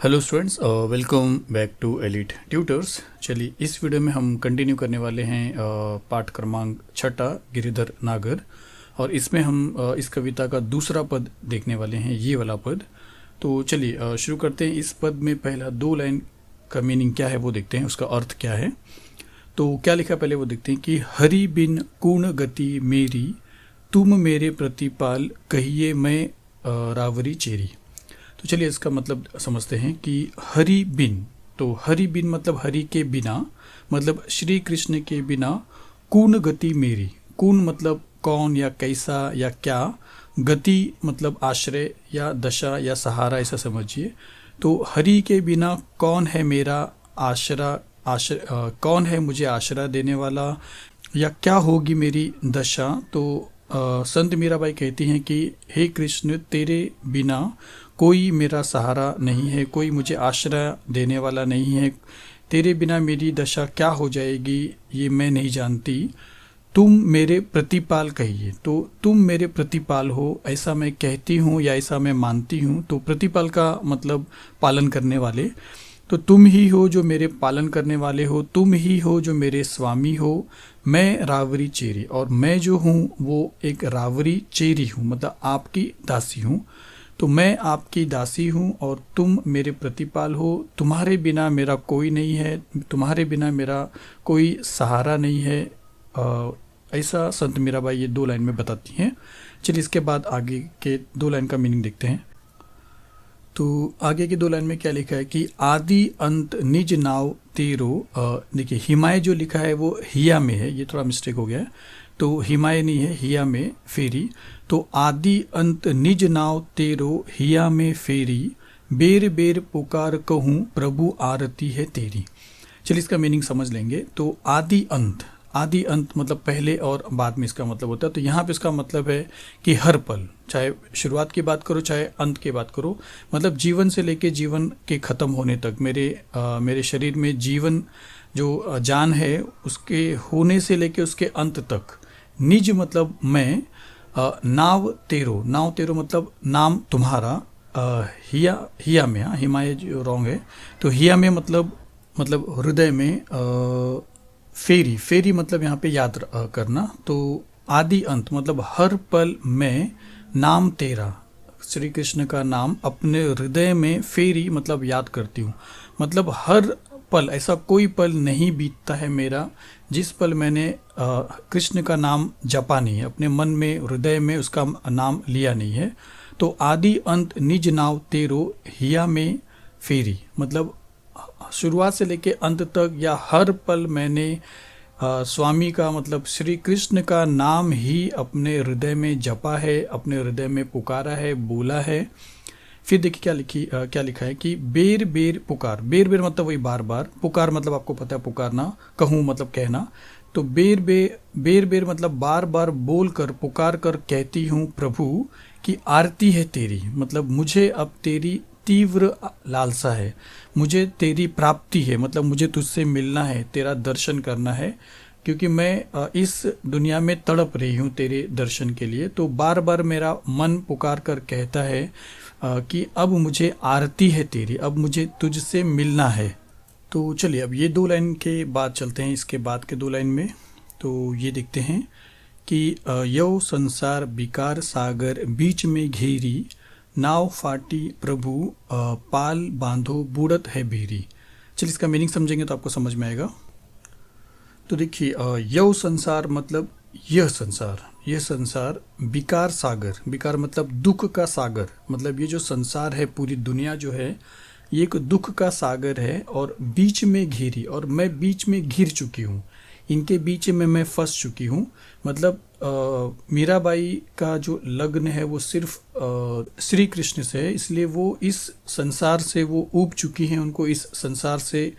Hello students, welcome back to Elite Tutors. चलिए इस video में हम कंटिन्यू करने वाले हैं पाठ क्रमांक 6 गिरिधर नागर। और इसमें हम इस कविता का दूसरा पद देखने वाले हैं, ये वाला पद। तो चलिए शुरू करते हैं। इस पद में पहला 2 लाइन का मीनिंग क्या है वो देखते हैं, उसका अर्थ क्या है। तो क्या लिखा पहले वो देखते हैं कि हरि बिन पूर्ण गति मेरी, तुम मेरे प्रतिपाल कहिए मैं रावरी चेरी। तो चलिए इसका मतलब समझते हैं कि हरि बिन, तो हरि बिन मतलब हरि के बिना, मतलब श्री कृष्ण के बिना कून गति मेरी। कून मतलब कौन या कैसा या क्या, गति मतलब आश्रय या दशा या सहारा, ऐसा समझिए। तो हरि के बिना कौन है मेरा कौन है मुझे आश्रय देने वाला, या क्या होगी मेरी दशा। तो संत मीराबाई कहती हैं कि हे कृष्ण, तेरे बिना कोई मेरा सहारा नहीं है, कोई मुझे आश्रय देने वाला नहीं है। तेरे बिना मेरी दशा क्या हो जाएगी ये मैं नहीं जानती। तुम मेरे प्रतिपाल कहिए, तो तुम मेरे प्रतिपाल हो ऐसा मैं कहती हूँ या ऐसा मैं मानती हूँ। तो प्रतिपाल का मतलब पालन करने वाले। तो तुम ही हो जो मेरे पालन करने वाले हो, तुम ही हो जो मेरे स्वामी हो। मैं रावरी चेरी, और मैं जो हूँ वो एक रावरी चेरी हूँ, मतलब आपकी दासी हूँ। तो मैं आपकी दासी हूँ और तुम मेरे प्रतिपाल हो। तुम्हारे बिना मेरा कोई नहीं है, तुम्हारे बिना मेरा कोई सहारा नहीं है। ऐसा संत मीराबाई ये 2 लाइन में बताती हैं। चलिए इसके बाद आगे के 2 लाइन का मीनिंग देखते हैं। तो आगे की 2 लाइन में क्या लिखा है कि आदि अंत निज नाव तेरो। देखिए हिमाय जो लिखा है वो हिया में है, ये थोड़ा मिस्टेक हो गया है। तो हिमाय नहीं है, हिया में फेरी। तो आदि अंत निज नाव तेरो हिया में फेरी, बेर बेर पुकार कहूँ प्रभु आरती है तेरी। चलिए इसका मीनिंग समझ लेंगे। तो आदि अंत मतलब पहले और बाद में इसका मतलब होता है। तो यहाँ पे इसका मतलब है कि हर पल, चाहे शुरुआत की बात करो चाहे अंत की बात करो, मतलब जीवन से लेके जीवन के ख़त्म होने तक, मेरे शरीर में जीवन जो जान है उसके होने से लेके उसके अंत तक, निज मतलब मैं, नाव तेरो मतलब नाम तुम्हारा, हिया में, हाँ हिमाय जो रॉन्ग है। तो हिया में मतलब हृदय में, फेरी मतलब यहाँ पे याद करना। तो आदि अंत मतलब हर पल मैं नाम तेरा, श्री कृष्ण का नाम अपने हृदय में फेरी मतलब याद करती हूँ। मतलब हर पल, ऐसा कोई पल नहीं बीतता है मेरा जिस पल मैंने कृष्ण का नाम जपा नहीं है, अपने मन में हृदय में उसका नाम लिया नहीं है। तो आदि अंत निज नाव तेरो हिया में फेरी, मतलब शुरुआत से लेके अंत तक या हर पल मैंने स्वामी का मतलब श्री कृष्ण का नाम ही अपने हृदय में जपा है, अपने हृदय में पुकारा है, बोला है। फिर देखिए क्या लिखा है कि बेर बेर पुकार। बेर बेर मतलब वही बार बार, पुकार मतलब आपको पता है पुकारना, कहूँ मतलब कहना। तो बेर बेर मतलब बार बार बोल कर पुकार कर कहती हूँ प्रभु कि आरती है तेरी, मतलब मुझे अब तेरी तीव्र लालसा है, मुझे तेरी प्राप्ति है, मतलब मुझे तुझसे मिलना है, तेरा दर्शन करना है, क्योंकि मैं इस दुनिया में तड़प रही हूँ तेरे दर्शन के लिए। तो बार बार मेरा मन पुकार कर कहता है कि अब मुझे आरती है तेरी, अब मुझे तुझसे मिलना है। तो चलिए अब ये 2 लाइन के बाद चलते हैं इसके बाद के 2 लाइन में। तो ये देखते हैं कि यौ संसार विकार सागर बीच में घेरी, नाव फाटी प्रभु पाल बांधो बूढ़त है बेरी। चलिए इसका मीनिंग समझेंगे तो आपको समझ में आएगा। तो देखिए यह संसार मतलब यह संसार, विकार सागर, विकार मतलब दुख का सागर, मतलब ये जो संसार है, पूरी दुनिया जो है ये एक दुख का सागर है। और बीच में घिरी, और मैं बीच में घिर चुकी हूँ, इनके बीच में मैं फंस चुकी हूँ। मतलब मीराबाई का जो लग्न है वो सिर्फ श्री कृष्ण से है, इसलिए वो इस संसार से वो ऊब चुकी हैं, उनको इस संसार से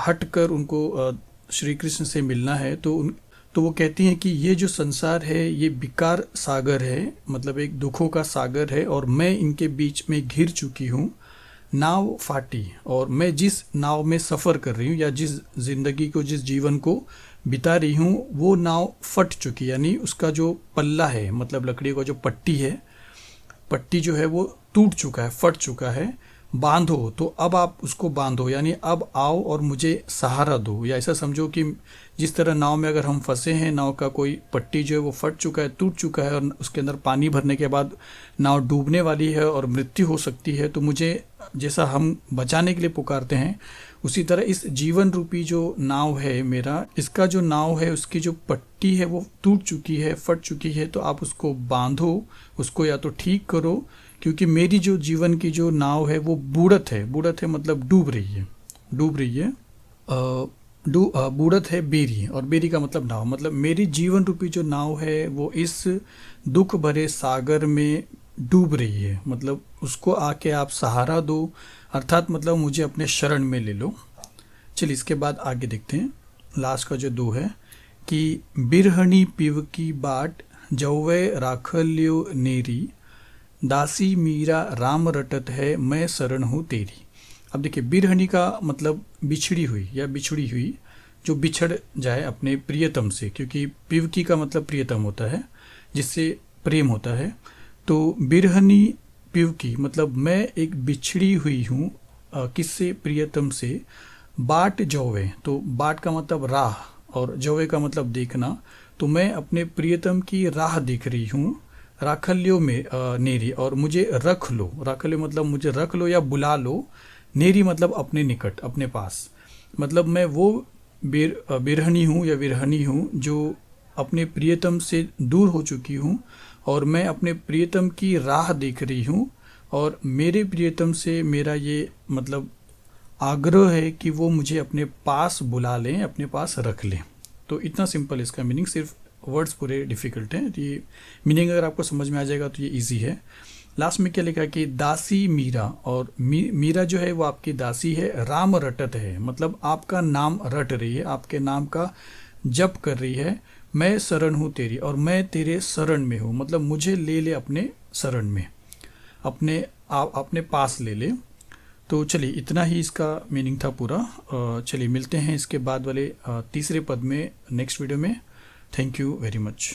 हट कर उनको श्री कृष्ण से मिलना है। तो वो कहती हैं कि ये जो संसार है ये विकार सागर है, मतलब एक दुखों का सागर है, और मैं इनके बीच में घिर चुकी हूँ। नाव फाटी, और मैं जिस नाव में सफ़र कर रही हूँ या जिस जिंदगी को, जिस जीवन को बिता रही हूँ, वो नाव फट चुकी, यानी उसका जो पल्ला है, मतलब लकड़ी का जो पट्टी है, पट्टी जो है वो टूट चुका है, फट चुका है। बांधो, तो अब आप उसको बांधो, यानी अब आओ और मुझे सहारा दो। या ऐसा समझो कि जिस तरह नाव में अगर हम फंसे हैं, नाव का कोई पट्टी जो है वो फट चुका है, टूट चुका है, और उसके अंदर पानी भरने के बाद नाव डूबने वाली है और मृत्यु हो सकती है, तो मुझे जैसा हम बचाने के लिए पुकारते हैं, उसी तरह इस जीवन रूपी जो नाव है मेरा, इसका जो नाव है उसकी जो पट्टी है वो टूट चुकी है, फट चुकी है, तो आप उसको बांधो, उसको या तो ठीक करो, क्योंकि मेरी जो जीवन की जो नाव है वो बूढ़त है। बूढ़त है मतलब डूब रही है, डूब रही है। बूढ़त है बेरी, और बेरी का मतलब नाव, मतलब मेरी जीवन रूपी जो नाव है वो इस दुख भरे सागर में डूब रही है, मतलब उसको आके आप सहारा दो, अर्थात मतलब मुझे अपने शरण में ले लो। चलिए इसके बाद आगे देखते हैं, लास्ट का जो 2 है कि बिरहणी पिव की बाट जौवे राखल्यो नेरी, दासी मीरा राम रटत है मैं शरण हूँ तेरी। अब देखिए बिरहणी का मतलब बिछड़ी हुई या बिछड़ी हुई, जो बिछड़ जाए अपने प्रियतम से, क्योंकि पिवकी का मतलब प्रियतम होता है, जिससे प्रेम होता है। तो बिरहनी पिवकी मतलब मैं एक बिछड़ी हुई हूँ, किससे, प्रियतम से। बाट जौवे, तो बाट का मतलब राह और जौवे का मतलब देखना, तो मैं अपने प्रियतम की राह देख रही हूँ। राखल्यो में नेरी, और मुझे रख लो, राखल्यो मतलब मुझे रख लो या बुला लो, नेरी मतलब अपने निकट, अपने पास, मतलब मैं वो बिरहनी हूँ या विरहनी हूँ जो अपने प्रियतम से दूर हो चुकी हूँ, और मैं अपने प्रियतम की राह देख रही हूँ, और मेरे प्रियतम से मेरा ये मतलब आग्रह है कि वो मुझे अपने पास बुला लें, अपने पास रख लें। तो इतना सिंपल इसका मीनिंग, सिर्फ वर्ड्स पूरे डिफ़िकल्ट हैं, तो ये मीनिंग अगर आपको समझ में आ जाएगा तो ये इजी है। लास्ट में क्या लिखा कि दासी मीरा, और मीरा जो है वो आपकी दासी है, राम रटत है मतलब आपका नाम रट रही है, आपके नाम का जप कर रही है, मैं शरण हूँ तेरी, और मैं तेरे शरण में हूँ, मतलब मुझे ले ले अपने शरण में, अपने पास ले ले। तो चलिए इतना ही इसका मीनिंग था पूरा। चलिए मिलते हैं इसके बाद वाले तीसरे पद में नेक्स्ट वीडियो में। Thank you very much.